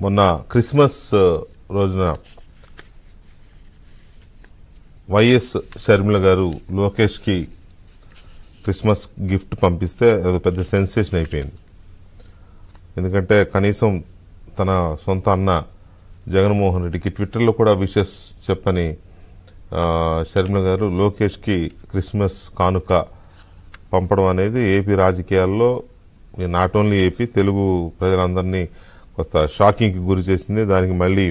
మొన్న క్రిస్మస్ రోజున వైఎస్ షర్మిల గారు లోకేష్కి క్రిస్మస్ గిఫ్ట్ పంపిస్తే అది పెద్ద సెన్సేషన్ అయిపోయింది. ఎందుకంటే కనీసం తన సొంత అన్న జగన్మోహన్ రెడ్డికి ట్విట్టర్లో కూడా విషెస్ చెప్పని షర్మిల గారు లోకేష్కి క్రిస్మస్ కానుక పంపడం అనేది ఏపీ రాజకీయాల్లో నాట్ ఓన్లీ ఏపీ తెలుగు ప్రజలందరినీ కొంత షాకింగ్కి గురి చేసింది. దానికి మళ్ళీ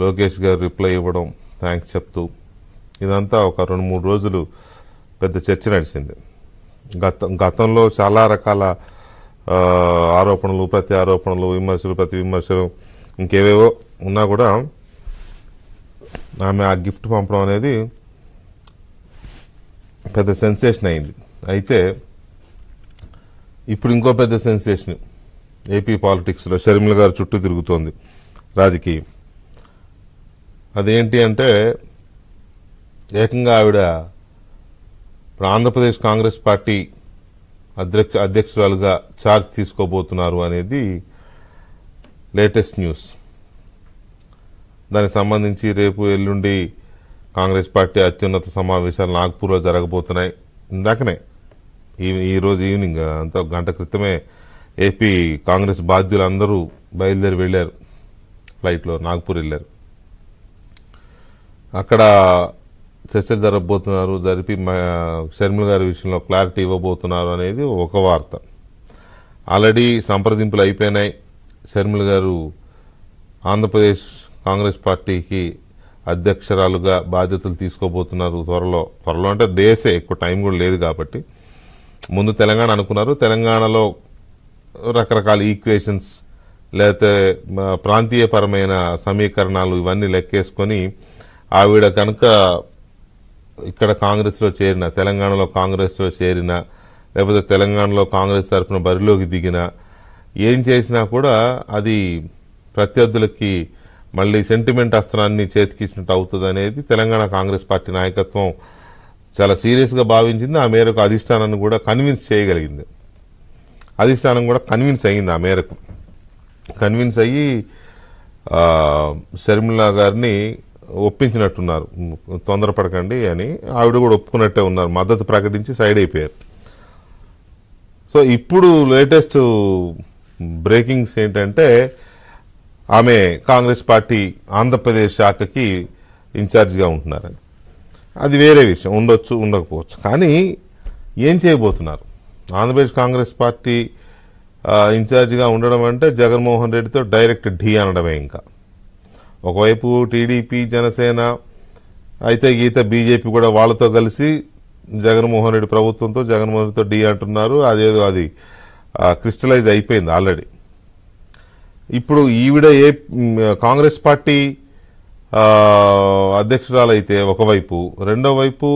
లోకేష్ గారు రిప్లై ఇవ్వడం, థ్యాంక్స్ చెప్తూ ఇదంతా ఒక 2-3 రోజులు పెద్ద చర్చ నడిచింది. గతంలో చాలా రకాల ఆరోపణలు, ప్రతి ఆరోపణలు, విమర్శలు, ప్రతి విమర్శలు ఇంకేవేవో ఉన్నా కూడా ఆమె ఆ గిఫ్ట్ పంపడం అనేది పెద్ద సెన్సేషన్ అయింది. అయితే ఇప్పుడు ఇంకో పెద్ద సెన్సేషన్ ఏపీ పాలిటిక్స్లో షర్మిల గారు చుట్టూ తిరుగుతోంది రాజకీయం. అదేంటి అంటే ఏకంగా ఆవిడ ఇప్పుడు ఆంధ్రప్రదేశ్ కాంగ్రెస్ పార్టీ అధ్యక్షురాలుగా ఛార్జ్ తీసుకోబోతున్నారు అనేది లేటెస్ట్ న్యూస్. దానికి సంబంధించి రేపు ఎల్లుండి కాంగ్రెస్ పార్టీ అత్యున్నత సమావేశాలు నాగ్పూర్లో జరగబోతున్నాయి. ఇందాకనే ఈరోజు ఈవినింగ్ అంతా గంట క్రితమే ఏపీ కాంగ్రెస్ బాధ్యులందరూ బయలుదేరి వెళ్లారు, ఫ్లైట్లో నాగ్పూర్ వెళ్లారు. అక్కడ చర్చలు జరగబోతున్నారు, జరిపి షర్మిల గారి విషయంలో క్లారిటీ ఇవ్వబోతున్నారు అనేది ఒక వార్త. ఆల్రెడీ సంప్రదింపులు అయిపోయినాయి. షర్మిల గారు ఆంధ్రప్రదేశ్ కాంగ్రెస్ పార్టీకి అధ్యక్షురాలుగా బాధ్యతలు తీసుకోబోతున్నారు త్వరలో అంటే డేసే, ఎక్కువ టైం కూడా లేదు కాబట్టి. ముందు తెలంగాణ అనుకున్నారు. తెలంగాణలో రకరకాల ఈక్వేషన్స్ లేకపోతే ప్రాంతీయపరమైన సమీకరణాలు ఇవన్నీ లెక్కేసుకొని ఆవిడ కనుక ఇక్కడ కాంగ్రెస్లో చేరిన, తెలంగాణలో కాంగ్రెస్లో చేరిన, లేకపోతే తెలంగాణలో కాంగ్రెస్ తరఫున బరిలోకి దిగిన, ఏం చేసినా కూడా అది ప్రత్యర్థులకి మళ్ళీ సెంటిమెంట్ అస్త్రాన్ని చేతికిచ్చినట్టు అవుతుంది అనేది తెలంగాణ కాంగ్రెస్ పార్టీ నాయకత్వం చాలా సీరియస్గా భావించింది. ఆ మేరకు అధిష్టానాన్ని కూడా కన్విన్స్ చేయగలిగింది. అధిష్టానం కూడా కన్విన్స్ అయ్యింది. ఆ మేరకు కన్విన్స్ అయ్యి షర్మిల గారిని ఒప్పించినట్టున్నారు. తొందరపడకండి అని ఆవిడ కూడా ఒప్పుకున్నట్టే ఉన్నారు. మద్దతు ప్రకటించి సైడ్ అయిపోయారు. సో ఇప్పుడు లేటెస్ట్ బ్రేకింగ్స్ ఏంటంటే ఆమె కాంగ్రెస్ పార్టీ ఆంధ్రప్రదేశ్ శాఖకి ఇన్ఛార్జిగా ఉంటున్నారని. అది వేరే విషయం, ఉండొచ్చు ఉండకపోవచ్చు. కానీ ఏం చేయబోతున్నారు? ఆంధ్రప్రదేశ్ కాంగ్రెస్ పార్టీ ఇన్ఛార్జిగా ఉండడం అంటే జగన్మోహన్ రెడ్డితో డైరెక్ట్ ఢీ అనడమే. ఇంకా ఒకవైపు టీడీపీ, జనసేన, అయితే గీత బీజేపీ కూడా వాళ్ళతో కలిసి జగన్మోహన్ రెడ్డి ప్రభుత్వంతో జగన్మోహన్ రెడ్డితో ఢీ అంటున్నారు. అదేదో అది క్రిస్టలైజ్ అయిపోయింది ఆల్రెడీ. ఇప్పుడు ఈవిడ కాంగ్రెస్ పార్టీ అధ్యక్షురాలైతే ఒకవైపు, రెండో వైపు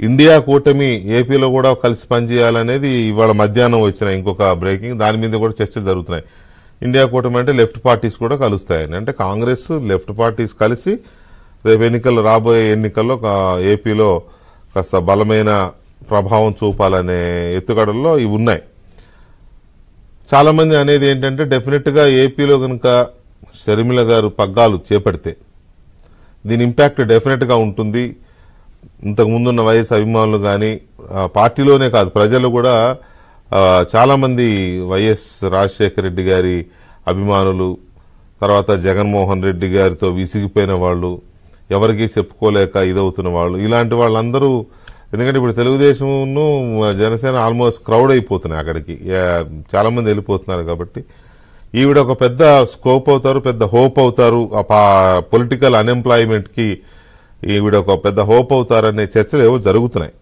ఇండియా కూటమి ఏపీలో కూడా కలిసి పనిచేయాలనేది ఇవాళ మధ్యాహ్నం వచ్చిన ఇంకొక బ్రేకింగ్. దాని మీద కూడా చర్చలు జరుగుతున్నాయి. ఇండియా కూటమి అంటే లెఫ్ట్ పార్టీస్ కూడా కలుస్తాయని, అంటే కాంగ్రెస్ లెఫ్ట్ పార్టీస్ కలిసి రేపు రాబోయే ఎన్నికల్లో ఏపీలో కాస్త బలమైన ప్రభావం చూపాలనే ఎత్తుగడల్లో ఇవి ఉన్నాయి. చాలా మంది అనేది ఏంటంటే డెఫినెట్ గా ఏపీలో కనుక షర్మిల గారు పగ్గాలు చేపడితే దీని ఇంపాక్ట్ డెఫినెట్ గా ఉంటుంది. ఇంతకు ముందున్న వైఎస్ అభిమానులు కానీ పార్టీలోనే కాదు ప్రజలు కూడా చాలా మంది వైఎస్ రాజశేఖర రెడ్డి గారి అభిమానులు, తర్వాత జగన్మోహన్ రెడ్డి గారితో విసిగిపోయిన వాళ్ళు, ఎవరికి చెప్పుకోలేక ఇదవుతున్న వాళ్ళు, ఇలాంటి వాళ్ళందరూ, ఎందుకంటే ఇప్పుడు తెలుగుదేశంను జనసేన ఆల్మోస్ట్ క్రౌడ్ అయిపోతున్నాయి, అక్కడికి చాలా మంది వెళ్ళిపోతున్నారు. కాబట్టి ఈవిడ ఒక పెద్ద స్కోప్ అవుతారు, పెద్ద హోప్ అవుతారు. పొలిటికల్ అన్ఎంప్లాయ్మెంట్ కి ఈవిడ ఒక పెద్ద హోప్ అవుతారనే చర్చలు ఏవో జరుగుతున్నాయి.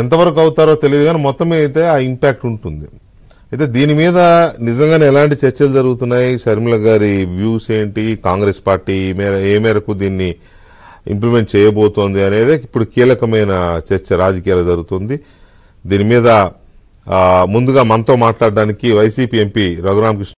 ఎంతవరకు అవుతారో తెలియదు కానీ మొత్తం అయితే ఆ ఇంపాక్ట్ ఉంటుంది. అయితే దీని మీద నిజంగానే ఎలాంటి చర్చలు జరుగుతున్నాయి, షర్మిల గారి వ్యూస్ ఏంటి, కాంగ్రెస్ పార్టీ ఏ మేరకు దీన్ని ఇంప్లిమెంట్ చేయబోతోంది అనేది ఇప్పుడు కీలకమైన చర్చ రాజకీయాలు జరుగుతుంది. దీని మీద ముందుగా మనతో మాట్లాడడానికి వైసీపీ ఎంపీ రఘురామకృష్ణ